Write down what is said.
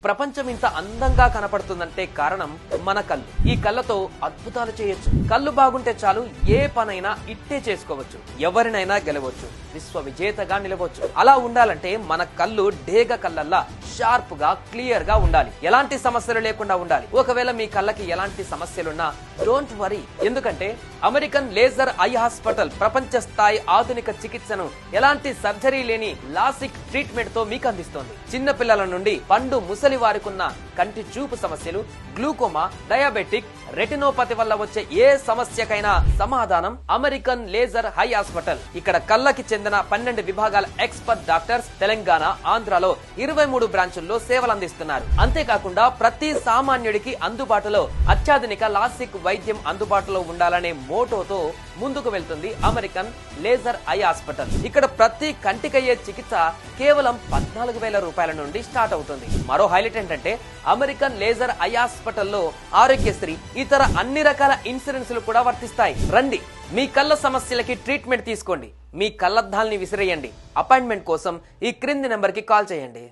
ప్రపంచం ఇంత అందంగా కనపడుతుందంటే కారణం మన కళ్ళు. ఈ కళ్ళతో అద్భుతాలు చేయొచ్చు. కళ్ళు బాగుంటే చాలు ఏ పనైనా ఇట్టే చేసుకోవచ్చు, ఎవరినైనా గెలవచ్చు, విశ్వ విజేతగా నిలవచ్చు. అలా ఉండాలంటే మన కళ్ళు డేగ కళ్ళల్లా షార్ప్ గా క్లియర్ గా ఉండాలి. ఎలాంటి సమస్యలు లేకుండా ఉండాలి. ఒకవేళ మీ కళ్ళకి ఎలాంటి సమస్యలున్నా డోంట్ వరీ, ఎందుకంటే అమెరికన్ లేజర్ ఐ హాస్పిటల్ ప్రపంచ స్థాయి ఆధునిక చికిత్సను ఎలాంటి సర్జరీ లేని లాసిక్ ట్రీట్మెంట్ తో మీకు అందిస్తోంది. చిన్న పిల్లల నుండి పండు ముసలి వారికున్న కంటి చూపు సమస్యలు, గ్లూకోమా, డయాబెటిక్, రెటినోపతి వల్ల వచ్చే ఏ సమస్యకైనా సమాధానం అమెరికన్ లేజర్ హై హాస్పిటల్. ఇక్కడ కళ్ళకి చెందిన 12 విభాగాల ఎక్స్పర్ట్ డాక్టర్స్ తెలంగాణ, ఆంధ్రాలో 23 బ్రాంచుల్లో సేవలు అందిస్తున్నారు. అంతేకాకుండా ప్రతి సామాన్యుడికి అందుబాటులో అత్యాధునిక లాసిక్ వైద్యం అందుబాటులో ఉండాలనే మోటోతో ముందుకు వెళ్తుంది అమెరికన్ లేజర్ ఐ హాస్పిటల్. ఇక్కడ ప్రతి కంటికయ్యే చికిత్స కేవలం 14,000 రూపాయల నుండి స్టార్ట్ అవుతుంది. మరో హైలైట్ ఏంటంటే అమెరికన్ లేజర్ ఐ హాస్పిటల్లో ఆరోగ్యశ్రీ, ఇతర అన్ని రకాల ఇన్సూరెన్స్లు కూడా వర్తిస్తాయి. రండి, మీ కళ్ళ సమస్యలకి ట్రీట్మెంట్ తీసుకోండి. మీ కళ్ళద్దాల్ని విసిరేయండి. అపాయింట్మెంట్ కోసం ఈ క్రింది నెంబర్ కి కాల్ చేయండి.